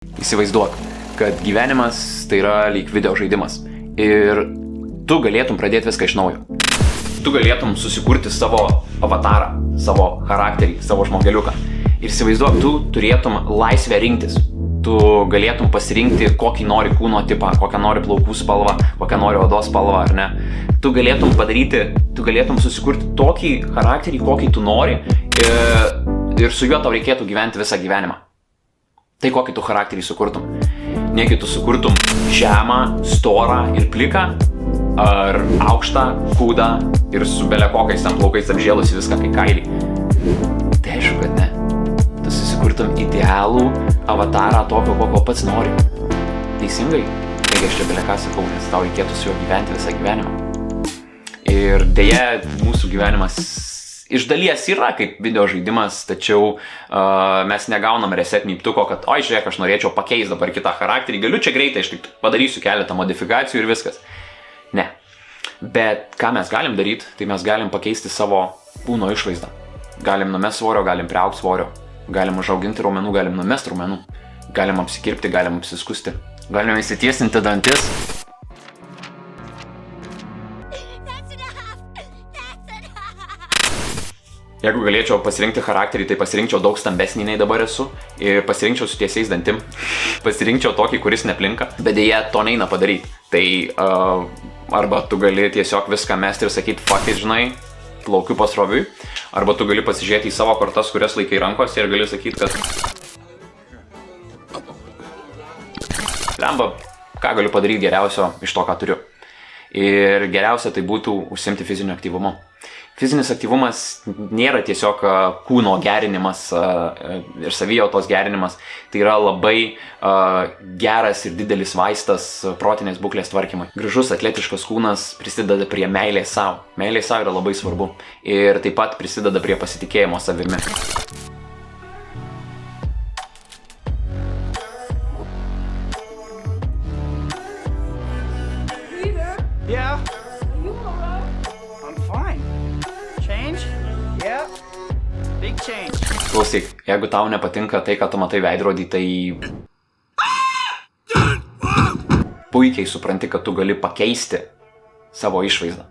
Įsivaizduok, kad gyvenimas tai yra lyg video žaidimas ir tu galėtum pradėti viską iš naujo. Tu galėtum susikurti savo avatarą, savo charakterį, savo žmogeliuką. Ir įsivaizduok, tu turėtum laisvę rinktis. Tu galėtum pasirinkti, kokį nori kūno tipą, kokią nori plaukų spalvą, kokią nori odos spalvą, ar ne. Tu galėtum susikurti tokį charakterį, kokį tu nori ir su juo tau reikėtų gyventi visą gyvenimą. Tai kokį tu charakterį sukurtum? Negi tu sukurtum žemą, storą ir pliką, ar aukštą, kūdą ir su belekokiais ten plaukais apžėlusi viską kaip kailį? Tai aišku, kad ne. Tu susikurtum idealų avatarą tokio, kokio pats nori. Teisingai? Taigi aš čia beleką sakau, nes tau reikėtų su juo gyventi visą gyvenimą. Ir dėja, mūsų gyvenimas iš dalies yra kaip video žaidimas, tačiau mes negaunam reset mygtuko, kad oi, žiūrėk, aš norėčiau pakeisti dabar kitą charakterį, galiu čia greitai, aš tik padarysiu keletą modifikacijų ir viskas. Ne. Bet ką mes galim daryti, tai mes galim pakeisti savo kūno išvaizdą. Galim numest svorio, galim priaugti svorio, galim užauginti raumenų, galim numest raumenų, galim apsikirpti, galim apsiskusti, galim įsitiesinti dantis. Jeigu galėčiau pasirinkti charakterį, tai pasirinkčiau daug stambesnį nei dabar esu ir pasirinkčiau su tiesiais dantim. Pasirinkčiau tokį, kuris neplinka, bet dėja to neina padaryti. Tai arba tu gali tiesiog viską mesti ir sakyti, fuck it, žinai, plaukiu pasroviui, arba tu gali pasižiūrėti į savo kortas, kurias laikai rankose ir gali sakyti, kad lemba, ką galiu padaryti geriausio iš to, ką turiu. Ir geriausia tai būtų užsiimti fiziniu aktyvumu. Fizinis aktyvumas nėra tiesiog kūno gerinimas ir savijautos gerinimas. Tai yra labai geras ir didelis vaistas protinės būklės tvarkymui. Gražus, atletiškas kūnas prisideda prie meilės savo. Meilės savo yra labai svarbu. Ir taip pat prisideda prie pasitikėjimo savimi. Yeah. You alright? I'm fine. Change? Yeah. Big change. Klausyk, jeigu tau nepatinka tai, ką tu matai veidrodį, tai puikiai supranti, kad tu gali pakeisti savo išvaizdą.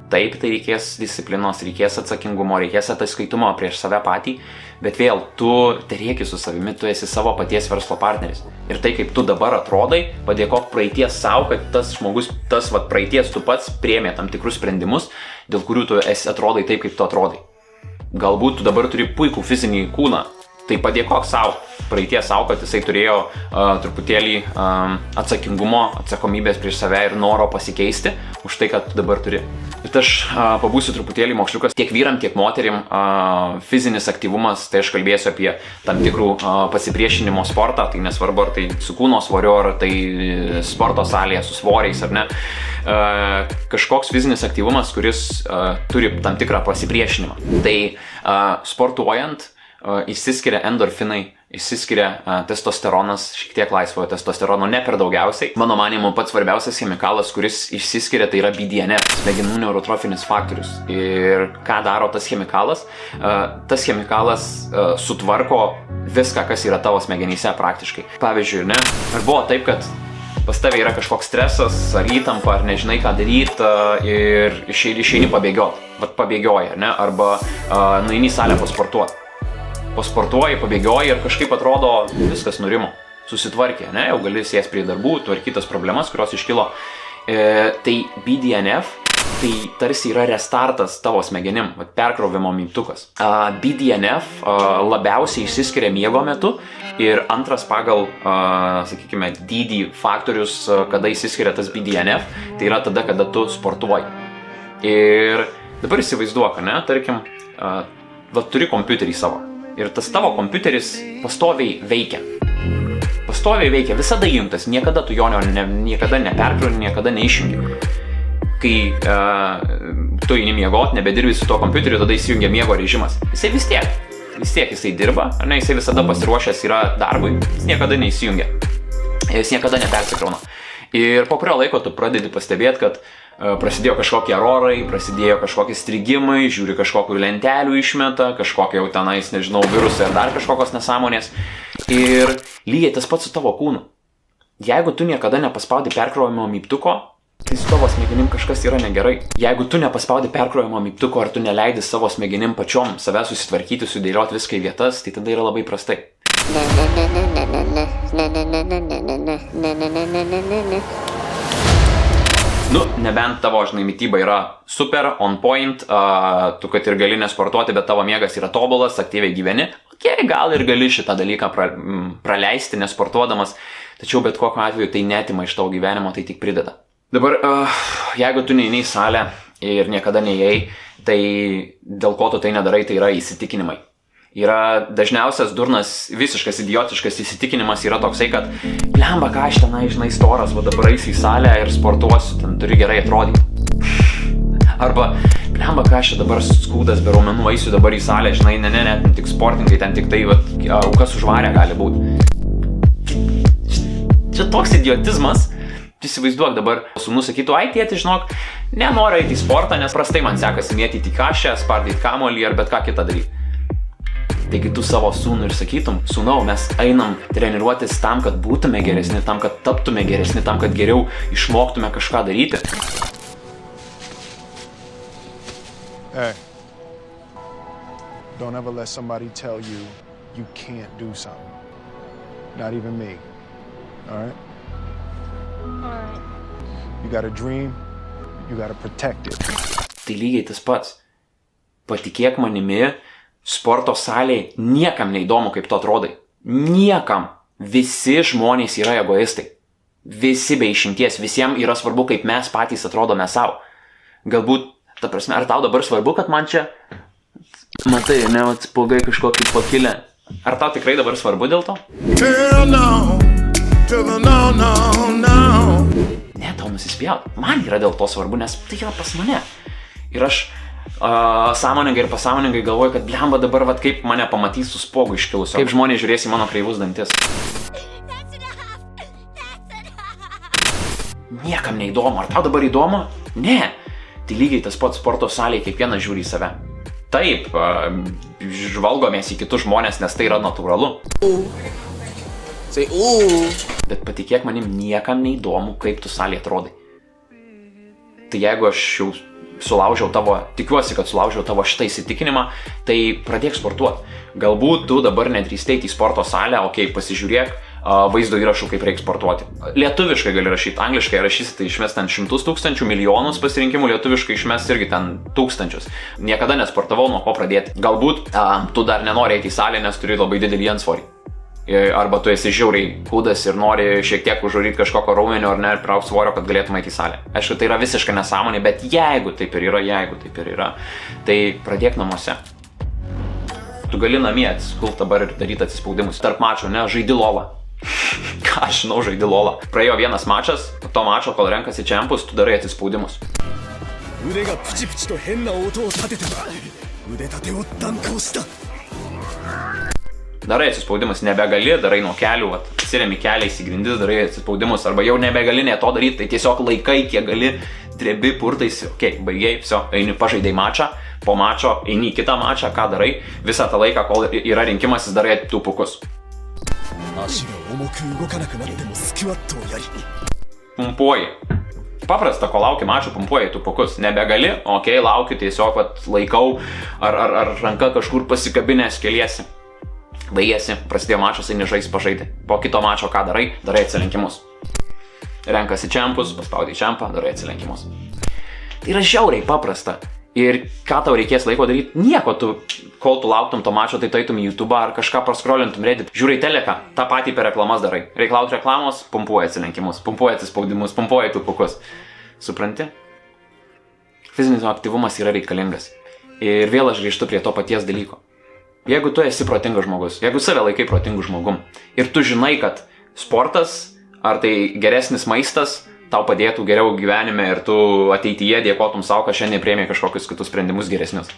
Taip, tai reikės disciplinos, reikės atsakingumo, reikės ataskaitumo prieš save patį, bet vėl, tu derėki su savimi, tu esi savo paties verslo partneris. Ir tai, kaip tu dabar atrodai, padėkok praeities savo, kad tas žmogus, tas praeities tu pats priėmė tam tikrus sprendimus, dėl kurių tu atrodai taip, kaip tu atrodai. Galbūt tu dabar turi puikų fizinį kūną, tai padėkok savo, praeities savo, kad jisai turėjo truputėlį atsakingumo, atsakomybės prieš save ir noro pasikeisti už tai, kad tu dabar turi. Bet aš pabūsiu truputėlį moksliukas tiek vyram, tiek moterim. Fizinis aktyvumas, tai aš kalbėsiu apie tam tikrų pasipriešinimo sportą, tai nesvarbu, ar tai su kūno svoriu, ar tai sporto salėje su svoriais, ar ne. Kažkoks fizinis aktyvumas, kuris turi tam tikrą pasipriešinimą. Tai sportuojant išsiskiria endorfinai, išsiskiria testosteronas, šiek tiek laisvojo testosterono, ne per daugiausiai. Mano manymu, pats svarbiausias chemikalas, kuris išsiskiria, tai yra BDNF, smegenų neurotrofinis faktorius. Ir ką daro tas chemikalas? Tas chemikalas sutvarko viską, kas yra tavo smegenyse praktiškai. Pavyzdžiui, ne? Ar buvo taip, kad pas tavai yra kažkoks stresas, ar įtampa, ar nežinai ką daryti ir išeini pabėgioti. Vat pabėgioji, ne? Arba nueini į salę pasportuoti. Pasportuoji, pabėgioji ir kažkaip atrodo viskas nurimo, susitvarkė, ne? Jau gali sėsti prie darbų, tvarkytas problemas, kurios iškilo. Tai BDNF, tai tarsi yra restartas tavo smegenim, perkrovimo mygtukas. BDNF labiausiai išsiskiria miego metu ir antras pagal, sakykime, dydį faktorius, kada išsiskiria tas BDNF, tai yra tada, kada tu sportuoji. Ir dabar įsivaizduok, ne? Tarkim, turi kompiuterį savo. Ir tas tavo kompiuteris pastoviai veikia. Pastoviai veikia, visada įjungtas, niekada tu jo niekada neperkrauni, niekada neišjungi. Kai tu eini miegot, nebedirbi su tuo kompiuteriu, tada įsijungia miego režimas. Jisai vis tiek jisai dirba, ar ne, jisai visada pasiruošęs yra darbui, jis niekada neįsijungia. Jis niekada nepersikrauna. Ir po kurio laiko tu pradedi pastebėti, kad prasidėjo kažkokie erorai, prasidėjo kažkokie strigimai, žiūri kažkokių lentelių išmeta, kažkokie jau tenais, nežinau, virusai ar dar kažkokios nesąmonės. Ir lygiai tas pats su tavo kūnu. Jeigu tu niekada nepaspaudi perkrovimo mygtuko, tai su tavo smegenim kažkas yra negerai. Jeigu tu nepaspaudi perkrovimo mygtuko, ar tu neleidi savo smegenim pačiom save susitvarkyti, sudėlioti viską į vietas, tai tada yra labai prastai. Nu, nebent tavo, žinai, mityba yra super, on point, tu kad ir gali nesportuoti, bet tavo miegas yra tobulas, aktyviai gyveni. Gal ir gali šitą dalyką praleisti nesportuodamas, tačiau bet kokiu atveju tai netima iš tavo gyvenimo, tai tik prideda. Dabar, jeigu tu neini į salę ir niekada neėjai, tai dėl ko tu tai nedarai, tai yra įsitikinimai. Yra dažniausias durnas, visiškas idiotiškas įsitikinimas yra toksai, kad blemba, ką aš tenai, žinai, storas, va dabar eisi į salę ir sportuosiu, ten turi gerai atrodyti. Arba, blemba, ką aš čia dabar skūdas be raumenų, eisiu dabar į salę, žinai, ten tik sportininkai, ten tik tai, aukas užvarę gali būti. Čia toks idiotizmas. Įsivaizduok dabar, sūnus sakytų, ai tėti, žinok, nenoriu eiti į sportą, nes prastai man sekasi mėtyti kašę, spardyti kamuolį ar bet ką kitą daryti. Taigi tu savo sūnų ir sakytum, sūnau, mes einam treniruotis tam, kad būtume geresni, tam, kad taptume geresni, tam, kad geriau išmoktume kažką daryti. Hey, don't ever let somebody tell you you can't do something. Not even me. All right? Alright. You got a dream, you got to protect it. Tai lygiai tas pats. Patikėk manimi, sporto salėje niekam neįdomu, kaip tu atrodai. Niekam. Visi žmonės yra egoistai. Visi be išimties. Visiems yra svarbu, kaip mes patys atrodome savo. Galbūt, ta prasme, ar tau dabar svarbu, kad man čia, matai, ne, atsipulgai kažkokį pakilę. Ar tau tikrai dabar svarbu dėl to? Ne, tau nusispjaut. Man yra dėl to svarbu, nes tai yra pas mane. Ir aš sąmoningai ir pasąmoningai galvoju, kad blemba dabar, vat, kaip mane pamatys su spogu iškilusio. Kaip žmonės žiūrės į mano kreivus dantis. Niekam neįdomu. Ar tau dabar įdomu? Ne. Tai lygiai tas pats sporto salėje kiekvienas žiūri į save. Taip, žvalgomės į kitus žmonės, nes tai yra natūralu. Bet patikėk manim, niekam neįdomu, kaip tu salėje atrodai. Tai jeigu aš jau tikiuosi, kad sulaužiau tavo šitą įsitikinimą, tai pradėk sportuoti. Galbūt tu dabar nedrįsti eiti į sporto salę, okei, pasižiūrėk vaizdo įrašų, kaip reikia sportuoti. Lietuviškai gali rašyti, angliškai rašysi, tai išmes ten 100 000, milijonus pasirinkimų, lietuviškai išmes irgi ten tūkstančius. Niekada nesportavau, nuo ko pradėti. Galbūt tu dar nenori eiti į salę, nes turi labai didelį antsvorį. Arba tu esi žiauriai kūdas ir nori šiek tiek užvaryti kažkokio raumenio ar ne, ir priaugti svorio, kad galėtum eiti į salę. Aišku, tai yra visiška nesąmonė, bet jeigu taip ir yra, tai pradėk namuose. Tu gali namie atsiskult dabar ir daryti atsispaudimus. Tarp mačo, ne, žaidi lolą. Ką aš žinau, žaidi lolą. Praėjo vienas mačas, po to mačo, kol renkasi čempus, tu darai atsispaudimus. Darai atsispaudimus, nebegali, darai nuo kelių, atsiremi keliais į grindis, darai atsispaudimus, arba jau nebegali ne to daryti, tai tiesiog laikai, kiek gali, drebi, purtaisi, okei, baigiai, eini pažaidai mačą, po mačo eini į kitą mačą, ką darai, visą tą laiką, kol yra rinkimasis, darai tūpukus. Pumpuoji. Paprasta, kol lauki mačų, pumpuoji tūpukus. Nebegali, okei, laukiu, tiesiog laikau, ar ranka kažkur pasikabinės keliesi. Baigėsi, prasidėjo mačas, eini žaisti, pažaidai. Po kito mačo ką darai? Darai atsilenkimus. Renkasi čempus, paspaudai čempą, darai atsilenkimus. Tai yra žiauriai paprasta. Ir ką tau reikės laiko daryti? Nieko, kol tu lauktum to mačo, tai taitum į YouTube ar kažką praskrolintum Reddit. Žiūrai teleką, tą patį per reklamas darai. Reik laukti reklamos, pumpuoji atsilenkimus, pumpuoji atsispaudimus, pumpuoji tūpukus. Supranti? Fizinis aktyvumas yra reikalingas. Ir vėl aš grįžtu prie to paties dalyko. Jeigu tu esi protingas žmogus, jeigu save laikai protingų žmogum ir tu žinai, kad sportas ar tai geresnis maistas tau padėtų geriau gyvenime ir tu ateityje dėkotum savo, kad šiandien priėmė kažkokius kitus sprendimus geresnius.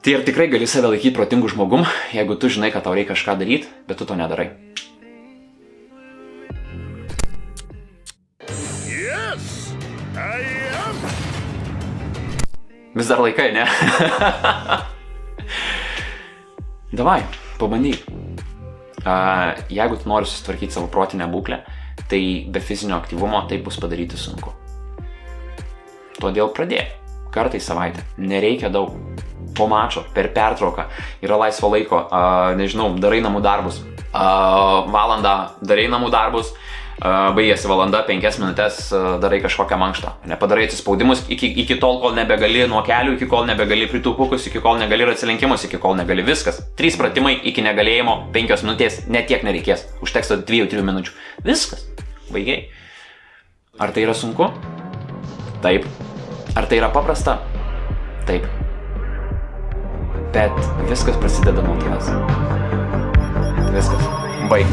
Tai ir tikrai gali save laikyti protingų žmogum, jeigu tu žinai, kad tau reikia kažką daryti, bet tu to nedarai. Yes, I am. Vis dar laikai, ne? Davai, pabandyk. Jeigu tu nori susitvarkyti savo protinę būklę, tai be fizinio aktyvumo tai bus padaryti sunku. Todėl pradėk. Kartą į savaitę. Nereikia daug. Po mačo, per pertrauką. Yra laisvo laiko. Nežinau, darai namų darbus. Valandą darai namų darbus. Baigėsi valanda, 5 minutės darai kažkokią mankštą. Nepadarai atsispaudimus iki tol, kol nebegali nuo kelių, iki kol nebegali pritūpukus, iki kol negali atsilenkimus, iki kol negali viskas. 3 pratimai iki negalėjimo, 5 minutės, net tiek nereikės. Užteks 2-3 minučių. Viskas. Baigiai. Ar tai yra sunku? Taip. Ar tai yra paprasta? Taip. Bet viskas prasideda nuo tavęs. Viskas. Baig.